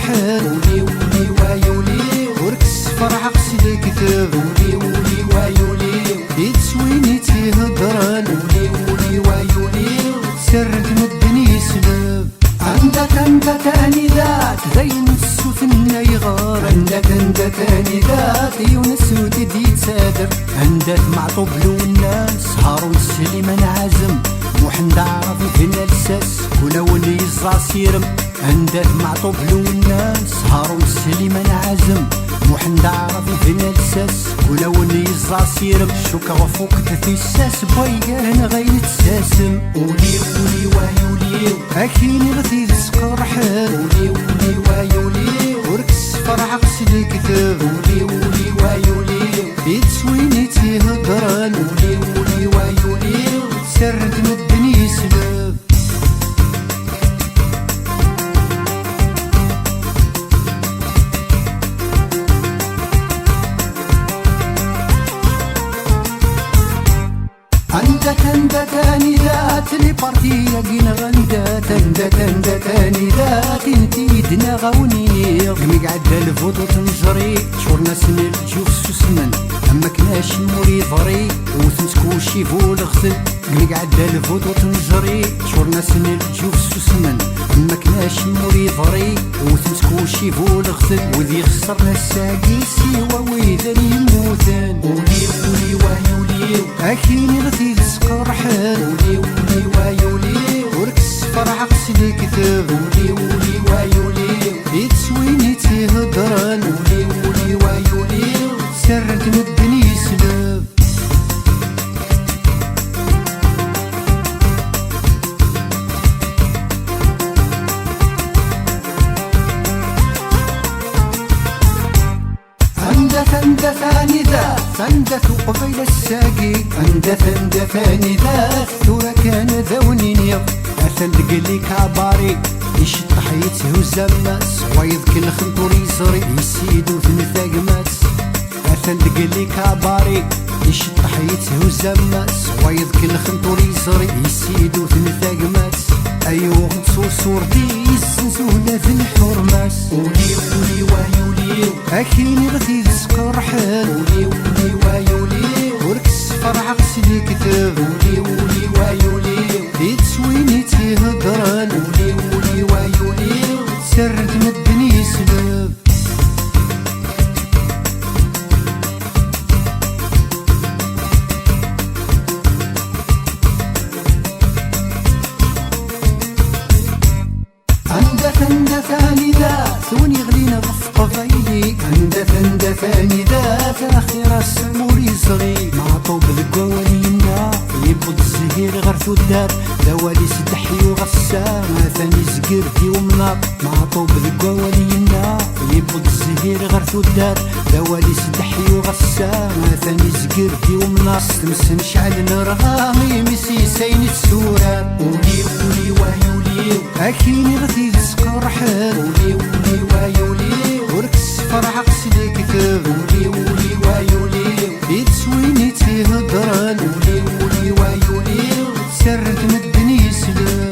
فرحان ولي ولي ويولي وركس فرح قصدي كتاب ولي ولي ويولي يتسويني تيهضران ولي ولي ويولي سرد مدني سباب عندك انذات زين السوث النيغار عندك انذات يونس وديد يتسادر عندك معطوب الناس هارون سليمان عازم محمد عربي فينا لساس كل ولي الزاسيرم عندك معطوب الناس هارون سليمان عازم محمد عربي فينا لساس كل ولي الزاسيرم شوكا وفوق تثيساس بويقال انا غير تساسم ولي ولي ويولي اكيني غثي تسقر حال ولي ولي ويولي وركس فرح قصدي كتاب ولي ولي ويولي يتسويني تيهضران ولي ولي ويولي سرد مدني سباب عندك انذات لي بارتيا كينا غندات عندك انذات انتي يدنا غاوني قمي قعد الفوتو تنجري شورنا سنين الجوف سوسمن اما كناش موري ضري وتنسكوشي فول غسل قمي قعد الفوتو تنجري شورنا سنين الجوف سوسمن اما كناش موري ضري وتنسكوشي فول غسل وذي خسرنا الساقي سيوا ويذا يموتان ولي ولي ويولي اكيني غثي تسقر حال ولي ولي ويولي وركس فرح قصدي كتاب ولي ولي ويولي يتسويني تيهضران ولي ولي ويولي سرد مدني سباب عندك انذات عندك قبيل الساقي عندك انذات ثورة كان ذوني نيض اثن دقلي كاباري يشطح يتهز الناس ويذكر الخنطور يزري يسيدو ثنثاقمات اثن دقلي كاباري يشطح يتهز الناس ويذكر الخنطور يزري يسيدو ثنثاقمات ايوه صورتي يسنسونا في الحرماس ولي ولي ويولي اكيني غثي تسقر حال ولي ولي ويولي وركس فرح قصدي كتاب ولي ولي ويولي يتسويني تيهضران ولي ولي ويولي سرد مدني سباب عندك انذات ثوني غلينا ضف قبيلي عندك انذات اخيرا السموري صغي معطوب القوالينا يبغض الزهير غرثو الدار دوالي سدحي وغسام ثاني زقرتي ومناط معطوب القوالينا يبغض الزهير غرثو الدار دوالي سدحي وغسام ثاني زقرتي ومناط تمسن شعل نرغامي مسي سين السورة ولي ولي ويولي اكيني غثي تسقر حال ولي ولي ويولي وركس فرح قصدي كتاب ولي ولي ويولي يتسويني تيهضران ولي ولي ويولي سرد مدني سلام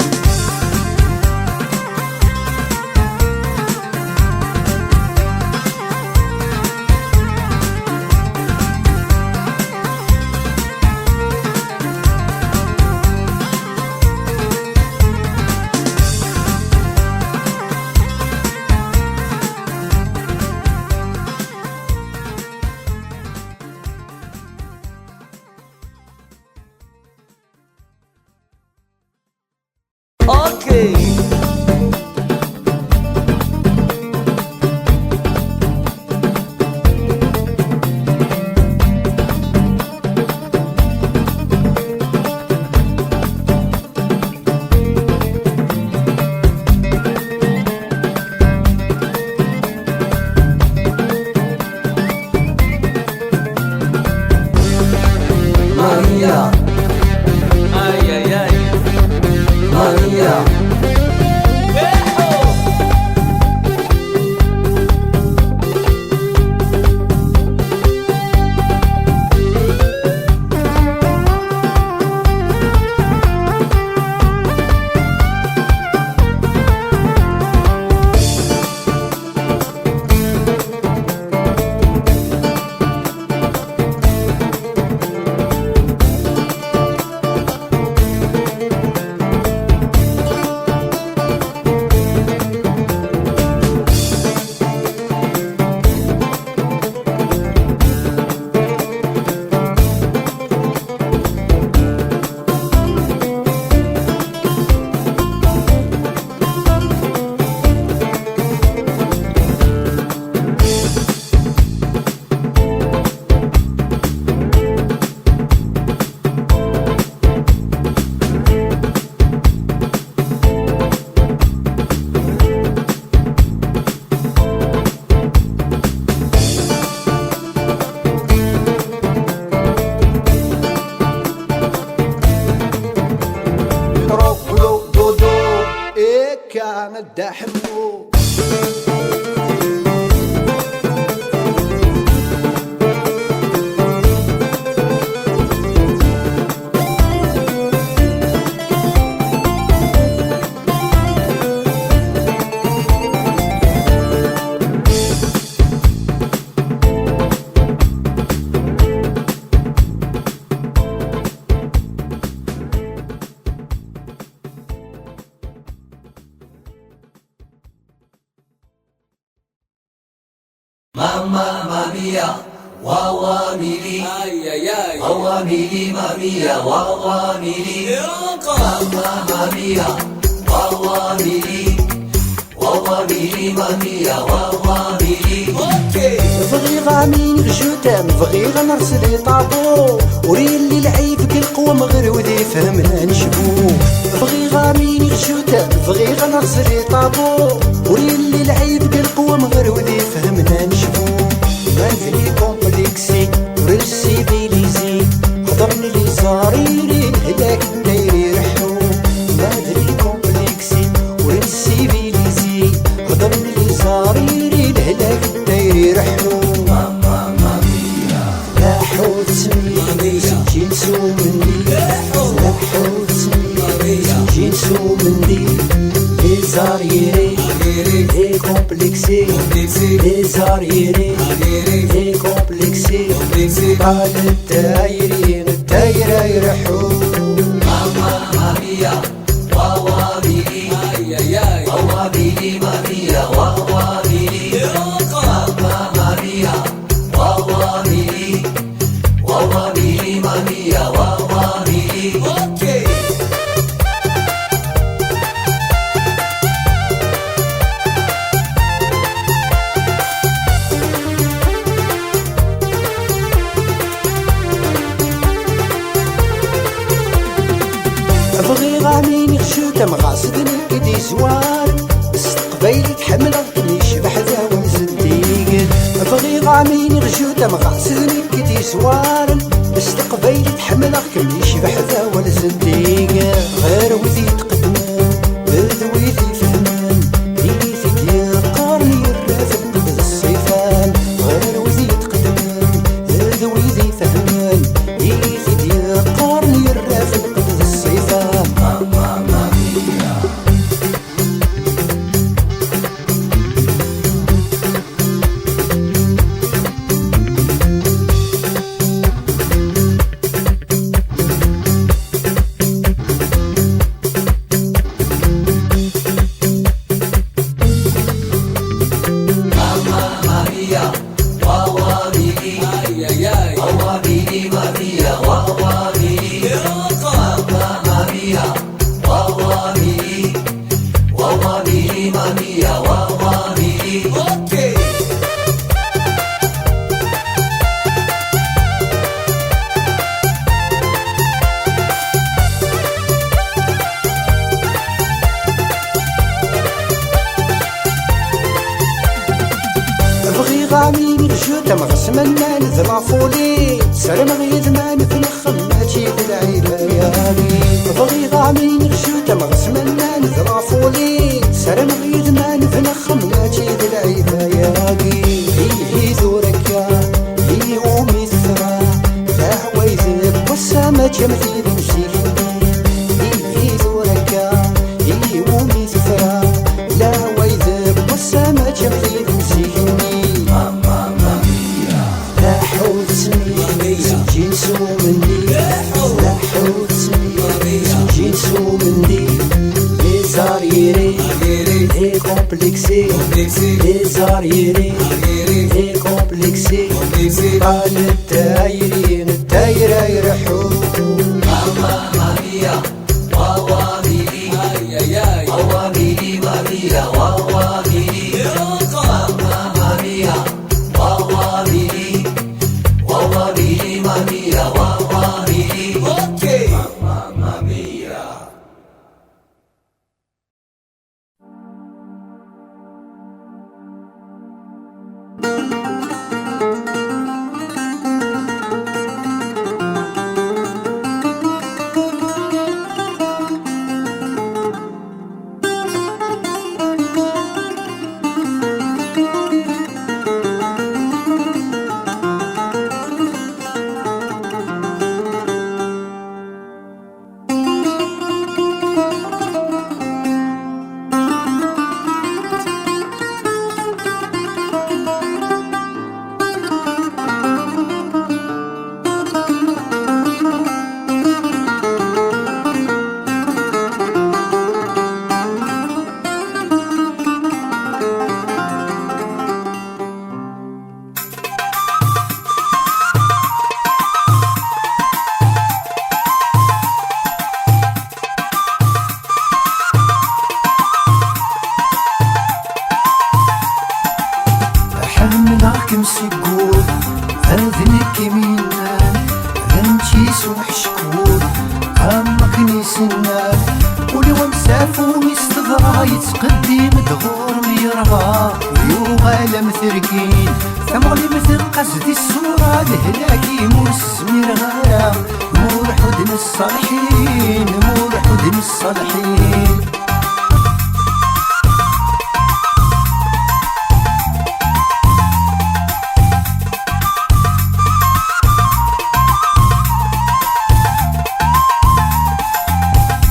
دا حمو. Mamma mia, wawa mili, wawa mili, mamma mia, wawa mili, mamma mia, wawa mili, wawa mili, mamma mia, wawa mili. بغي غامين غجوتام بغي غنرسل طابو وريلي العيب كالقوم غير وذي فهمنا نشبو. بغي غامين غجوتام بغي غنرسل طابو وريلي العيب كالقوم غير وذي فهمنا نشبو. منزلي كومبلكسي ورسيفيليزي حضرني لي صاريري هداك الدايري رحو. منزلي كومبلكسي ورسيفيليزي حضرني لي صاريري هداك الدايري رحو. لاحو تسمي جنسو مني لاحو تسمي جنسو مني لي زاريري لي كومبلكسي لي زاريري لي كومبلكسي قال الدايرين الدايرة يرحو. Mamma mia, wawa mili, wawa mili, mamma mia, wawa mili, mamma mia, wawa mili, wawa mili, mamma mia, wawa mili. بغي غامين غشوتة مغاصدني كدي زوار استقبيل تحمل غطني شبح ذاون زنديق. بغي غامين غشوتة مغاصدني كدي زوار استقبيل تحمل غطني شبح ذاون زنديق. غير وذي تقدمن بذوي ذي فهمان اللي في ديال قارني الرافد نقد الصيفان. غير وذي تقدمن بذوي ذي فهمان اللي في ديال قارني الرافد نقد الصيفان. Mamma mia, wawa mili, wawa mili, mamma mia, wawa mili, mamma mia, wawa mili, wawa mili, mamma mia, wawa mili. بغي غامين رجوتة مغسمن نذلا فولي سر مغيد ما نفنخم ماشي بالعيبة يابي. بغي غامين رجوتة مغسمن نذلا فولي سر مغيد ما نفنخم ماشي بالعيبة يابي. هي ذورك هي أمي الثرى لا ويذب والسما جمثي بنسيني. هي ذورك هي أمي الثرى لا ويذب والسما جمثي بنسيني. لاحو تسمي جنسو مني لاحو تسمي جنسو مني لي زاريري لي كومبلكسي لي زاريري لي كومبلكسي قال الدايرين الدايرة يرحو. Mamma mia, wawa mili, wawa mili, mamma mia, wawa mili, mamma mia, wawa mili, wawa mili, mamma mia, wawa mili. Mamma mia. مسكور أذنك يمينان أنتي سوح شكور عمك نيسنان ولو مسافو مستغرى يتقدم دغور ميرغى ويوغال مثركين ثمغلي مثل قصدي الصورة لهلاكي مرس ميرغايا مور حدن الصالحين مور حدن الصالحين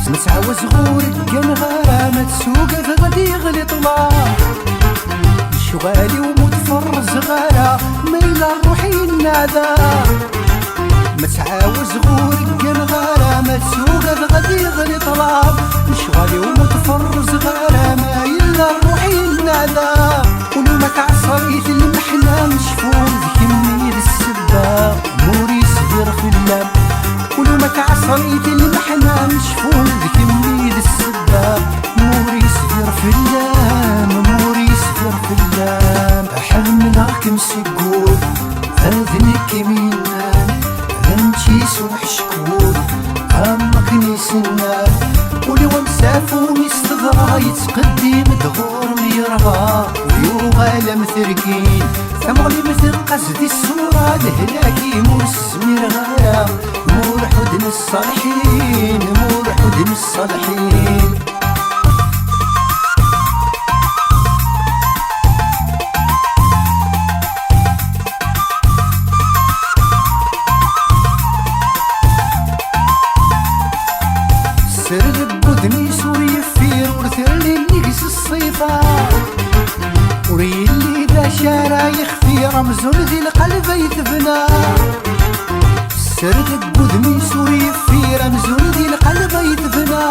نتعاوز غورك كان غرامة سوق غادي يغلي طلع شغالي ومتفرز غارة ميلا روحي النعذا متعاوز غورك كان غرامة سوق غادي يغلي طلع شغالي ومتفرز غارة ميلا روحي النعذا ولو ما تعصريت المحنة مشفون ذكمي للسبة نوري صغير في اللام ولو ما تعصريت المحنة مشفون ذكمي للسبة نوري صغير في اللام نوري صغير في اللام أحملك مسكور أذنك يمينان أنتي سوح شكور عمك نيسنان ولو مسافو مستغرى يتقدم دغور ميرغى ويوغال مثركين ثمغلي مثل قصدي الصورة لهلاكي مرس ميرغايا مور حدن الصالحين مور حدن الصالحين سرد بودني سوري فير ورثر لي نقص الصيفة وري اللي ذا شرايخ في رمز ذي القلب يتبنى سرد بودني سوري في رمز ذي القلب يتبنى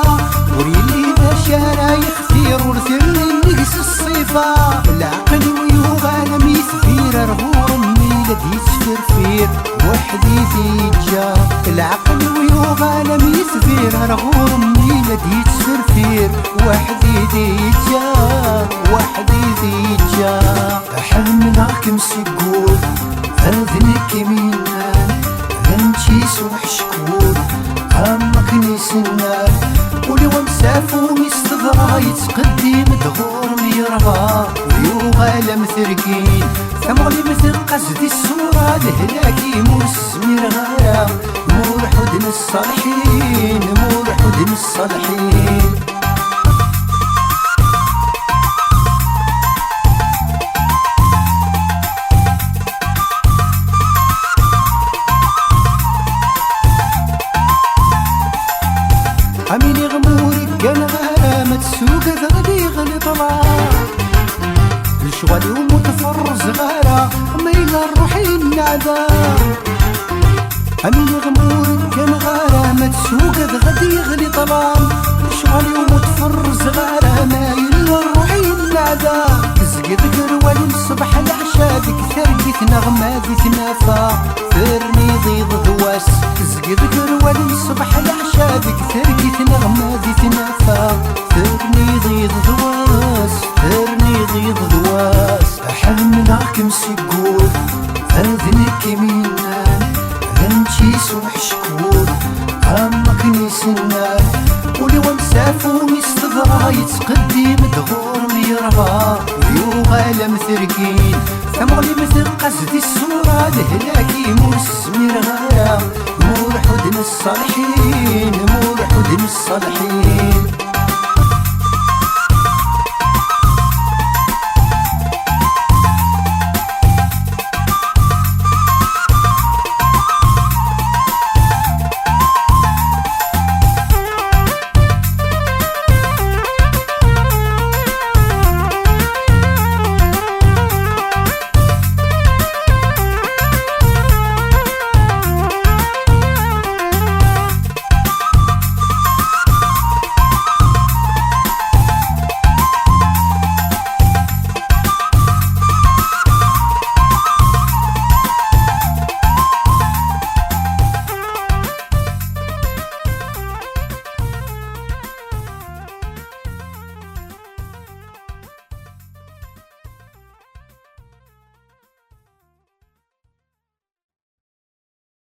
وري اللي ذا شرايخ في ورثر لي نقص الصيفة العقل ويوغال ميثفير رغور ميلاد يتفرفير وحدي تيجا العقل ويوغال ميثفير رغور ميلاد يتفرفير وحدي تيجا وحدي تيجا أحملك مسكور أذنك يمينان أنتي سوح شكور عمك نيسنان ولو مسافو مستغرى يتقدم دغور ميرغى ويوغال مثركين ثمغلي مثل قصدي الصورة لهلاكي مرس ميرغايا مور حدن الصالحين مور حدن الصالحين عميني غموري كان غرامة سوق غادي يغلي طلع الشغالي ومتفرز غارة ميلا روحي النعذا عميني غموري كان غرامة سوق غادي يغلي طلع الشغالي ومتفرز غارة ميلا روحي النعذا تزقد قروالي الصبح العشاء ثرقت نغمة ذي تنافى ثرني ضيض ذواس تزقد قروالي الصبح العشاء ثرقت نغمة ذي تنافى ثرني ضيض ذواس ثرني ضيض ذواس أحملك مسكور أذنك يمينان أنتي سوح شكور عمك نيسنان ولو مسافو مستغرى يتقدم دغور ميرغى ويوغال مثركين ثمغلي مثل قصدي الصورة لهلاكي مرس ميرغايا مور حدن الصالحين مور حدن الصالحين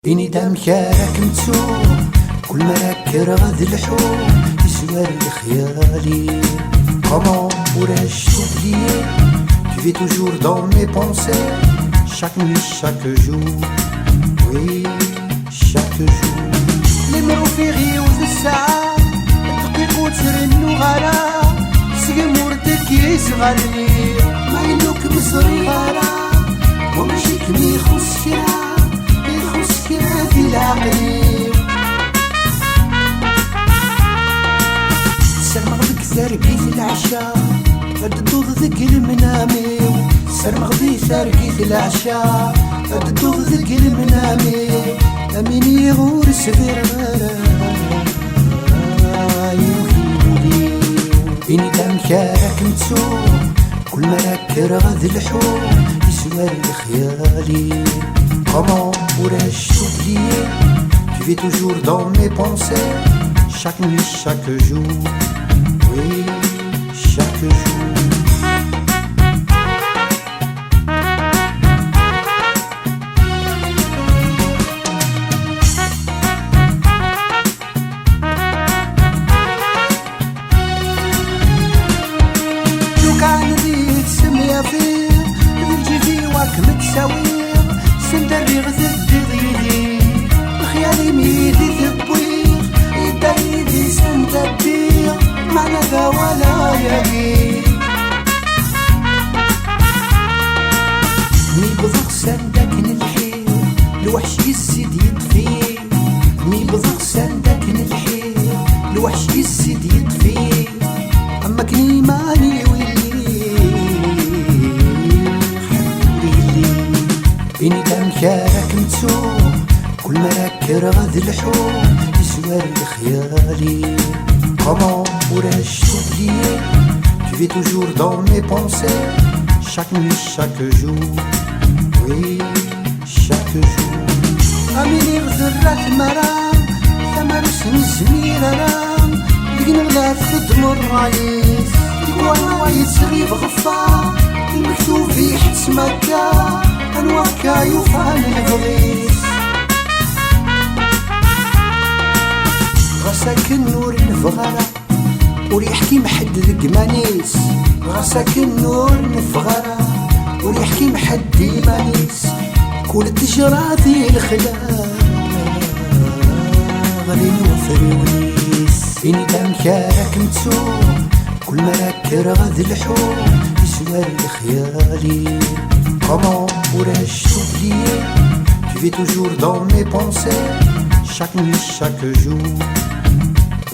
إني دام كارك متسوق كل ما راك رغد الحوم يسوى خيالي. Comment pourrais-je t'oublier? Tu vis toujours dans mes pensées, chaque nuit, chaque jour. Oui, chaque jour. نمرو في غيوز الساعة الدقيق وترنو غلا سيمورتك يصغرني ما يلوك مصري غلا وماشي كمي يخص كرا في العقلي. سرمغ ذك ثارقي في العشاء الدوض ذك المنامي سرمغ ذي ثارقي في العشاء الدوض ذك المنامي أميني غور سفير يوفيني. إني دام كارك متسوق كل ما راك رغد الحوم يسوى خيالي. Comment pourrais-je t'oublier? Tu vis toujours dans mes pensées, chaque nuit, chaque jour. Oui, chaque jour. لو كان ذي تسمية فيه ذي في واك متساويه سندري غزد ضيدي خيالي ميدي ثبوير يدايدي سندبير معنى ذا ولا يلي مي بضغ سندكن الحيل الوحش يزيد يطفي مي بضغ سندكن الحيل الوحش يزيد يطفي أما كني ماني إني دام كارك متسوق كل ما راك رغد الحوم يسوى خيالي. Comment pourrais-je t'oublier? Tu vis toujours dans mes pensées, chaque nuit, chaque jour. Oui, chaque jour. أميني غزرات مرام ثمر اسم زمير رام لقنا غلات خدم الرئيس يقوانا وايد صغير غفار المكتوب في حدس مكة أنواكا يوفان الغضيس غساك النور نفغرة وريحكي محد ذق مانيس غساك النور نفغرة وريحكي محد مانيس كل تجرى ذي الخلاء غالي نوفر ونيس. إني دام كارك متسوق كل ما راك رغد الحوم يسوى خيالي. Comment pourrais-je t'oublier? Tu vis toujours dans mes pensées, chaque nuit, chaque jour.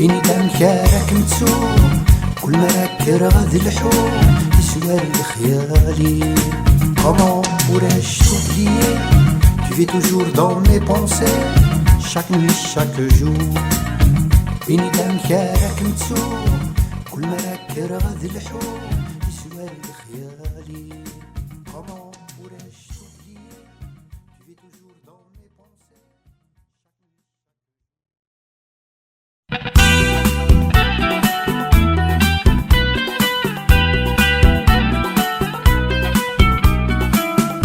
إني دام كارك متسوق كل ما راك رغد الحوم يسوى خيالي. Comment pourrais-je t'oublier? Tu vis toujours dans mes pensées, chaque nuit, chaque jour. إني دام كارك متسوق كل ما راك رغد الحوم يسوى خيالي. Comment pourrais-je t'oublier? Tu vis toujours dans mes pensées.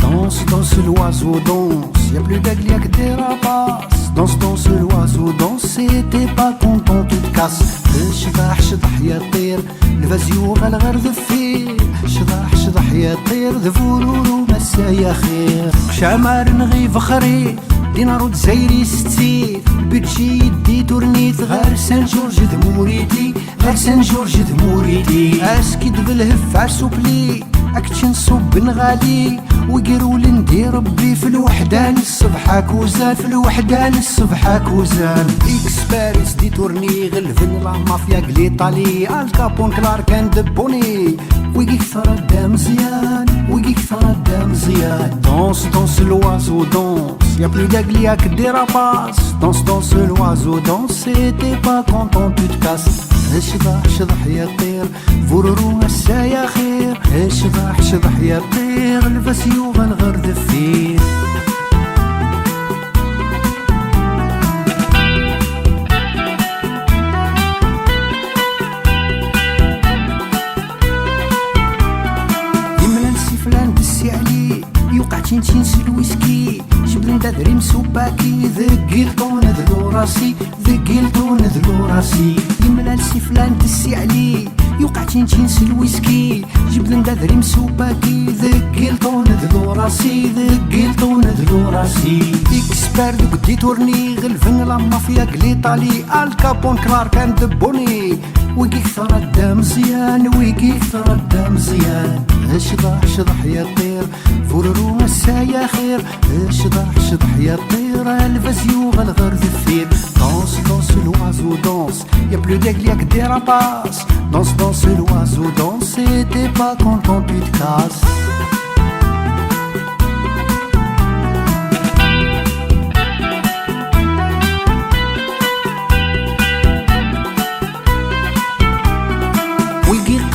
Danse, danse l'oiseau, danse, y'a plus d'aigle, y'a que des rapaces. Danse, danse l'oiseau, danse, t'es pas content, tu te casses. شضح شضح يا طير الفازيوغ الغير ذفير شضح شضح يا طير ذفورورو مسا يا خير شامار نغيف خريف دينارو تزايري ستير بيتشي يدي تورنيت غير سان جورج ذموريتي غير سان جورج ذموريتي اسكي دبلهف عالسوبلي اكتشن صب نغالي وقرول ندير ربي في الوحدان الصبح كوزان في الوحدان الصبح كوزان اكس باريس دي تورني غلفن لا مافيا قليطالي الكابون كلار كان دبوني ويجي كثر الدم مزيان ويجي كثر الدم مزيان دونس دونس l'oiseau danse y'a plus d'aigle y'a que des rapaces danse danse l'oiseau danse t'es pas content tu te casses اشضح شضح يا طير فورورو مسا يا خير اشضح شضح يا طير الفاسيوغ الغير ذفير يملا السيفلان دسي عليه يوقع تنسي الويسكي جبرين دادري مسوباكي ذك الطون ذلو راسي ذك الطون ذلو راسي يملا السفلان تسي علي يوقع تين الويسكي جبد دادري مسوباكي ذك الطون ذلو راسي ذك الطون ذلو راسي اكسبير دوك دي تورني غلفن لا مافيا كليطالي الكابون كلار كان دبوني ويكي كثر الدم مزيان ويكي كثر الدم مزيان اشضح شضح يا طير فوررو مسايا خير اشضح شضح يا طير الفازيو غلغر ذفير دونس دونس l'oiseau danse y'a plus d'aigle y'a que des rapaces danse danse l'oiseau danse et t'es pas content tu te casses.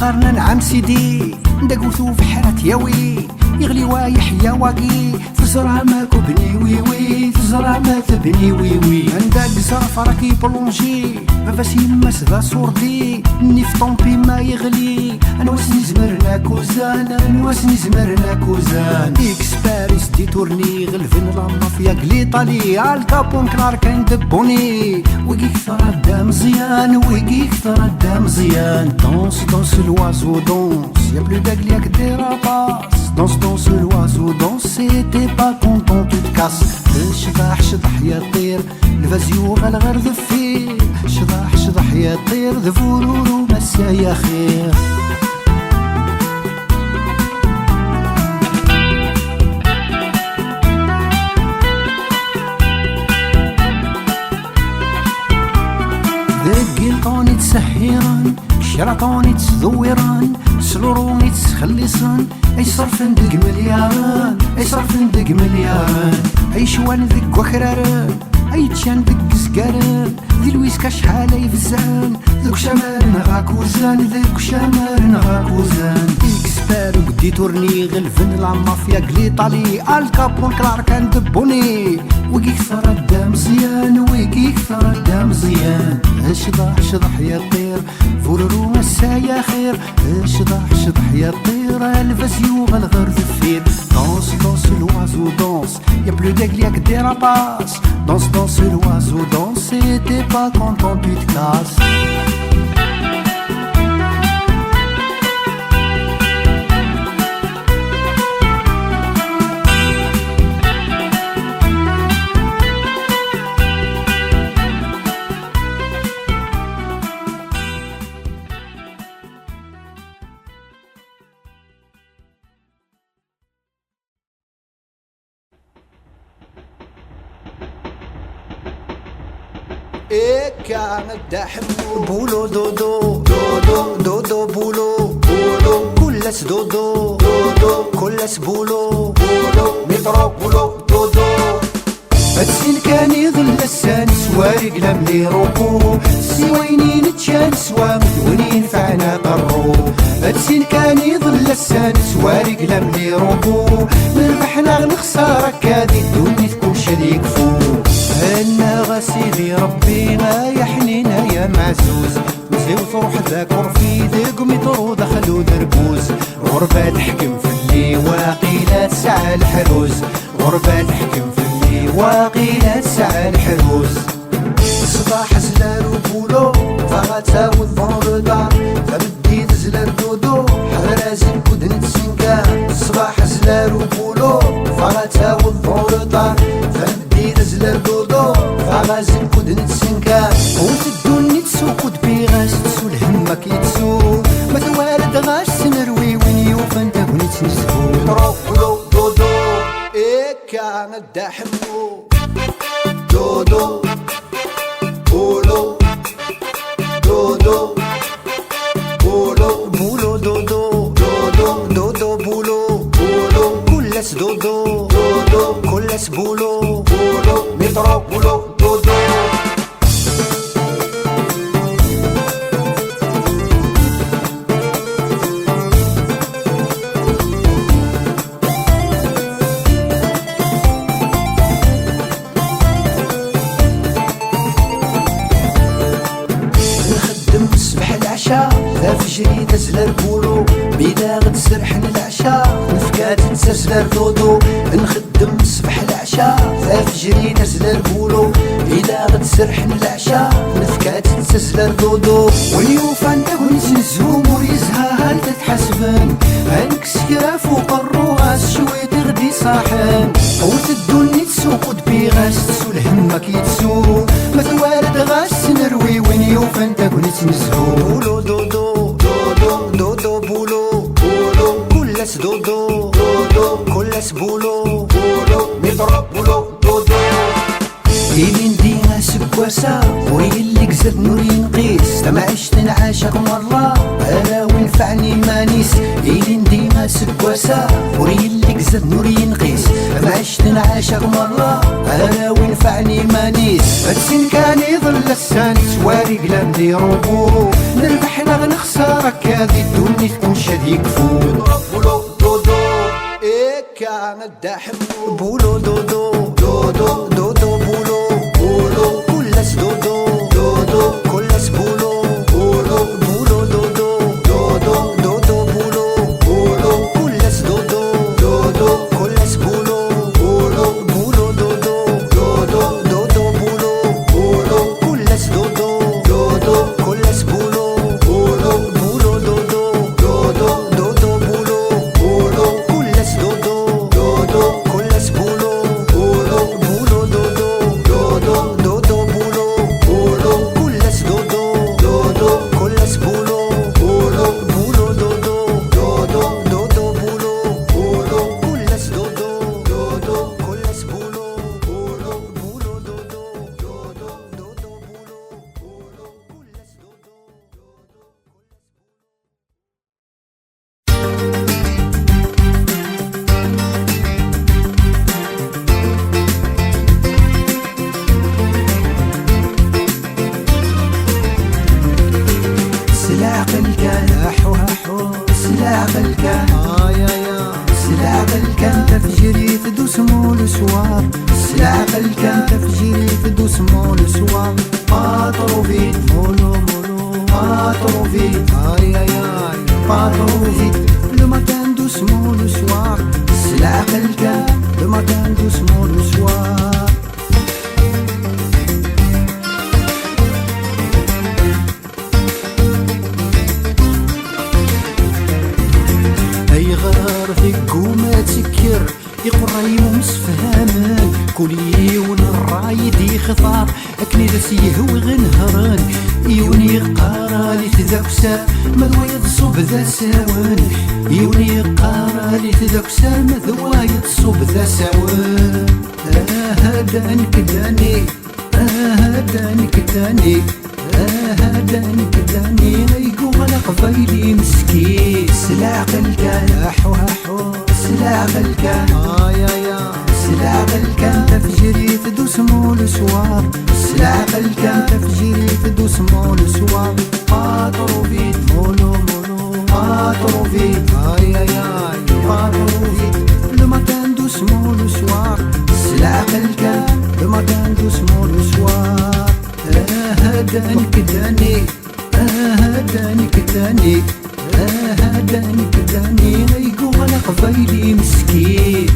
قرنا نعم سيدي ندقوثو في حالات ياوي يغلي وايح يا واقي تزرع ماكو بني ويوي تزرع ما تبني ويوي عندك زرف راكي بلونجي باباس يماس ذا صوردي ني في طومبي ما يغلي انا واسني زمرنا كوزان انا واسني زمرنا كوزان اكسباريس دي تورني غلفن لا مافيا كليطالي الكابون كلار كان دبوني ويكي كثر الدم مزيان ويكي كثر الدم مزيان دونس دونس l'oiseau danse y'a plus d'aigle y'a que des rapaces danse danse l'oiseau danse et t'es pas content tu te casses شضح شضح يا طير الفازيو غلغر ذفير شضح شضح يا طير ذفورورو مسا يا خير. ذق الطوني تسهيران شراطوني تزويران سلوروني تخلصان اي صرفن دق ملياران اي صرفن دق ملياران اي شوان ذق وكراران اي تشان دق سكاران ذي الويسكا شحال يفزان ذوك شمال نغا كوزان ذوك شمال نغا كوزان اكسبير وقدي تورني غلفن لا مافيا كليطالي الكابون كلار كان دبوني ويكي كثر الدم مزيان ويكي كثر الدم مزيان اشضح شضح يا طير فوررو مسايا خير اشضح شضح يا طير الفازيو غلغر ذفير دونس دونس l'oiseau danse y'a plus d'aigle y'a que des rapaces danse danse l'oiseau danse et t'es pas content tu te casses. إيه كان الدحمو بولو دودو دودو دودو بولو بولو كلس دودو دودو كلس بولو بولو مترو بولو دودو هادسين كان يظل السان سواري قلم لي روكو سوينين تشان سوا مدونين فعنا قرو هادسين كان يظل السان سواري قلم لي روكو نربحنا نخسارك كادي الدنيا تكون شريك فوق انا غسيدي ربي ما يحنينا يا معزوز مزي وتروح ذاك ورفي ذاك مترو دخلو دربوز غربة تحكم في اللي واقيلة تسعى الحروز غربة تحكم في اللي واقيلة تسعى الحروز صباح زلال وبولو فغاتا والظهر دار فبدي تزلال دودو حرازين كدن تسنكا صباح زلال وبولو فغاتا والظهر دار فبدي تزلال دودو فغازين كدن تسنكا وتدوني تسوق ودبيغاش تسو الهمك يتسو ما توالد غاش سنروي وين يوفن تاكوني تنسفو تروفلو دودو إيه كان الدحمو دودو بولو دودو بولو بولو دودو دودو دودو بولو بولو كلس دودو دودو كلس بولو بولو مترو بولو دودو لا فجري تزلر بولو بلا غد سرحن العشاء نفكات نسرسلر دودو نخدم صبح العشاء العشاء فجري نزل البولو إلا غتسرحن العشاء نفكات تسل الردو واليوفان تاكل تنزوم وريزها هل تتحسبن هنكس كرا فوق الرواس شوي تغدي صاحن وتدوني تسوق بيغاس تسول همك يتسو ما توارد غاس نروي وين يوفان تاكل تنزو بولو دودو دودو دودو بولو بولو كلاس دودو دودو كلاس بولو بولو مضرب بولو دودو إلي نديها سكواسا ويلي قزد نور ينقيس تما عشت نعاشق مرة أنا وينفعني مانيس إلي نديها سكواسا ويلي قزد نور ينقيس تما عشت نعاشق مرة أنا وينفعني مانيس هادسين كان يظل السان سواري قلام ديروبو نربح لا نخسر كاذي الدنيا تكون شادي كفو بولو دودو إيكا مدا حمو بولو دودو دودو دودو بولو بولو كلاس دودو دودو كلاس بولو بولو بولو دودو دودو دودو بولو بولو كلاس دودو دودو كلاس بولو بولو بولو دودو دودو دودو بولو بولو كلاس دودو دودو كلاس بولو بولو بولو دودو دودو دودو بولو بولو كلاس دودو دودو كلاس بولو بولو بولو دودو دودو دودو بولو بولو كلاس دودو دودو كلاس بولو بولو بولو دودو دودو دودو بولو بولو كلاس دودو دودو كلاس بولو بولو بولو دودو دودو دودو بولو بولو كلاس سلاح الكان حو حو سلاح الكان يا سلاح الكان تفجيري تدوس مول سوار سلاح الكان تفجيري تدوس مول سوار باتروفيت مولو مولو باتروفيت يا باتروفيت لما كان دوس مول سوار سلاح الكان لما كان دوس مول سوار أي غار ذيك وما تسكر يقرا يوم سفهامان كل يون الرايد يخطر أكني دسيه وغنهران يوني قارا لي تذكسا مذوا يتصب ذا ساوان يوني قارا لي تذكسا مذوا يتصب ذا ساوان هدانك داني هدانك داني هدانك داني غيقو غلق فايلي مسكين سلاح الكان حو حو سلاح الكان يا سلاح الكان تفجيري تدوس مول سوار سلاح الكان تفجيري تدوس مول سوار باتروفيت مولو مولو باتروفيت يا باتروفيت لما كان دوس مول سوار سلاح الكان لما كان دوس مول سوار هدانك داني هدانك داني هدانك داني غيقو غلق فايلي مسكين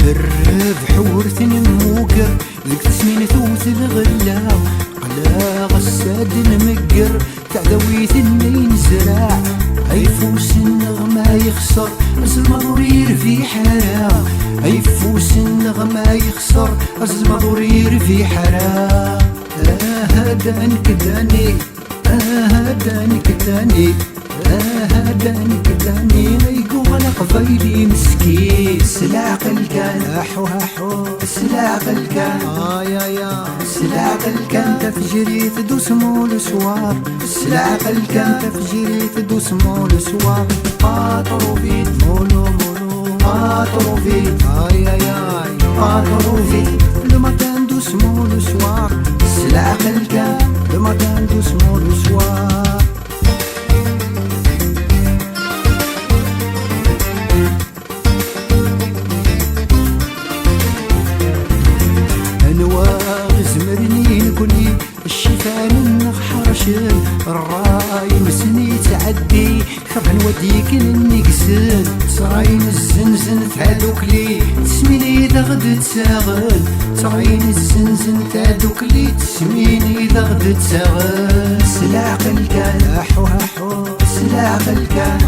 الربح ورثني موقر ذيك تسمين ثوث الغلا قلا غساد المقر تعذويت النين زراع هيفوس النغمة يخسر المضرير في حرام هيفوس النغمة يخسر المضرير في حرام هدانك داني هدانك داني هدانك داني غيقو غلق فايلي مسكين سلاح الكان حو حو سلاح الكان يا سلاح الكان تفجيري تدوس مول سوار سلاح الكان تفجيري تدوس مول سوار باتروفيت مولو مولو باتروفيت يا باتروفيت لما كان دوس مول سوار سلاح الكان لما كان دوس مول سوار أنواع زمرنين كلي الشفان النخ حرشان وديك النكسن تراين الزنزن تهدوك لي تسميني إذا غد تساغل تراين الزنزن تهدوك لي تسميني إذا غد تساغل سلاع قلكان أحو أحو سلاع قلكان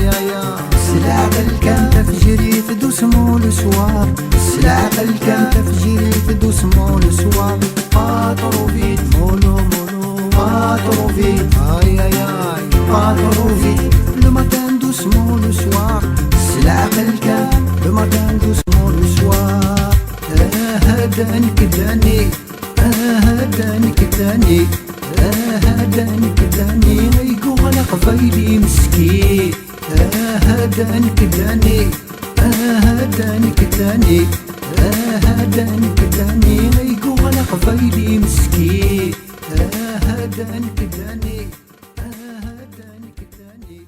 يا سلاع قلكان تفجري تدوس مول سوار سلاع قلكان تفجري تدوس مول سوار قاطرو فيت مولو مولو قاطرو فيت قاطرو فيت لما تندوس مول سوار سلاع قلكان لما تندوس مول سوار هدانك داني هدانك داني هدانك داني غيقو غلق فايلي مسكين هدانك داني هدانك داني هدانك داني غيقو غلق فايلي مسكين هدانك داني هدانك داني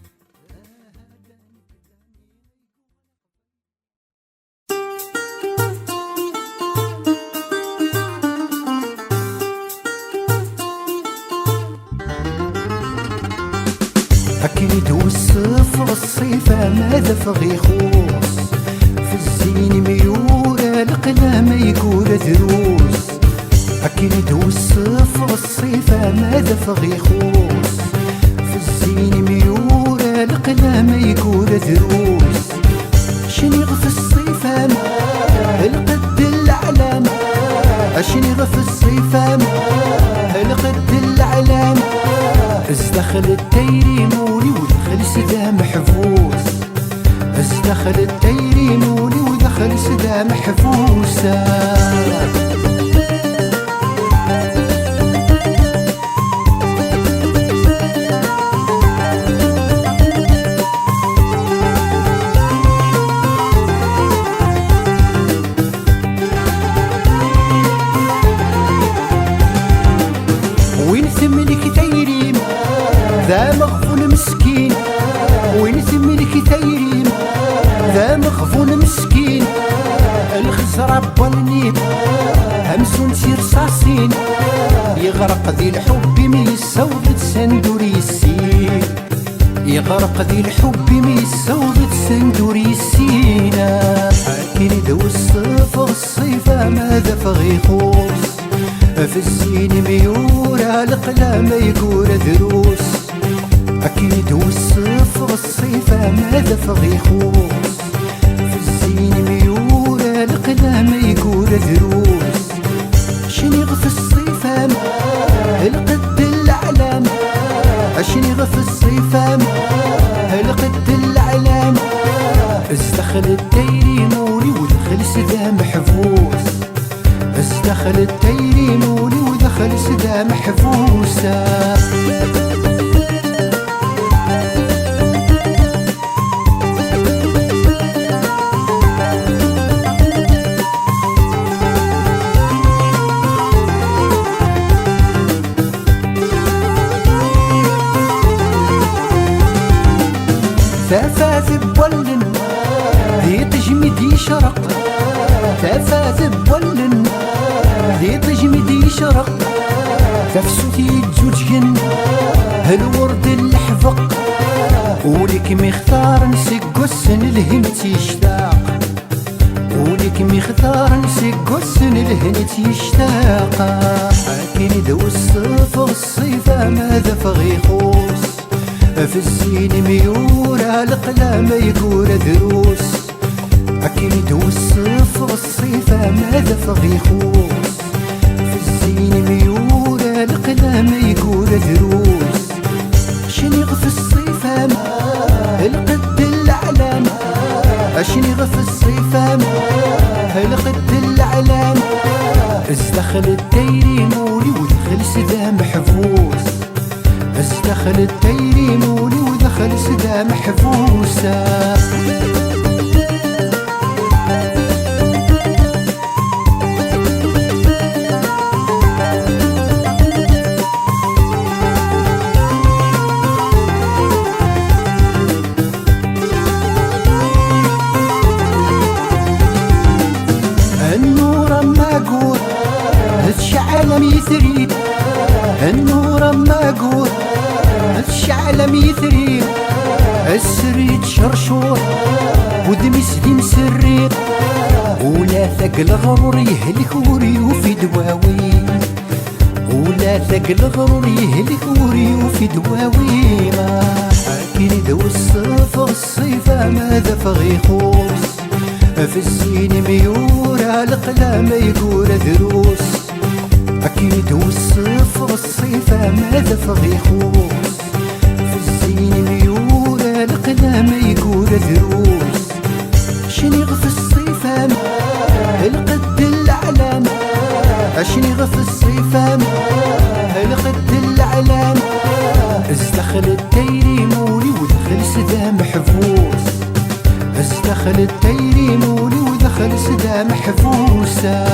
أكيد والصفر الصيفة ماذا فغي خوص في الزين ميورة القلم يقول دروس أكيد والصفر الصيفة ماذا فغي خوص في الزين ميورة القلم يقول دروس شني غف الصيفة القد العلام شني غف الصيفة القد العلام ازدخل التيري مولي ودخل سدا محفوس ازدخل التيري مولي ودخل سدا محفوسة وين ثمنك تيري ذا مغفون مسكين وين ثمنك تيريم ذا مغفون مسكين الخزرة بالنيب همسون سير صاصين يغرق ذي الحب من السودة سندوري السين يغرق ذي الحب من السودة سندوري السينا حاكين ذو الصفر الصيفة ماذا فغي خوص في الزين ميورة القلم يقول دروس أكيد والصفر الصيفة ماذا فغي خوص في الزين ميورة القلم يقول دروس شني غف الصيفة القد العلام شني غف الصيفة القد العلام ازدخل التيري مولي ودخل سدا محفوس ازدخل التيري مولي ودخل سدا محفوسة تفاذ بولن ذي تجمد يشرق تفاذ بولن ذي تجمد يشرق تفسوتي تزوجين هالورد الحفق ولك مختار نسق السن الهنت يشتاق ولك مختار نسق السن الهنت يشتاق حاكين ذو الصفر الصيفة ماذا فغي خوص في الزين ميورة القلم يقول دروس أكيد والصفر الصيفة ماذا فغي خوص في الزين ميورة القلم يقول دروس شني غف الصيفة القد العلام شني غف الصيفة القد العلام ازدخل التيري مولي ودخل سدا محفوس ازدخل التيري مولي ودخل سدا محفوسة النور ما قول تشعل ميثريد النور ما قول تشعل ميثريد السريت شرشور ودمي سدي مسريق ولا ثق الغرور يهلك وريوفي دواوين ولا ثق الغرور يهلك وريوفي دواوين كيني دو الصف الصيفة ماذا فغي خوص في الزين ميورة القلام يقول دروس كيني دو الصف الصيفة ماذا فغي خوص في الزين ميورة القلام يقول دروس شني غف الصيفة القد الأعلام شني غف الصيفة القد الأعلام ازدخل التيري مولي ودخل سدا محفوس ازدخل التيري مولي ودخل سدا محفوسة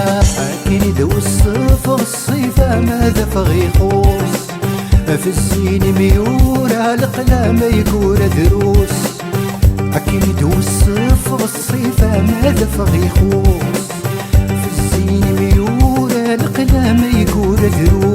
كيني دو الصف الصيفة ماذا فغي خوص في الزين ميورة القلام يقول دروس كيني دو الصف الصيفة ماذا فغي خوص في الزين ميورة القلام يقول دروس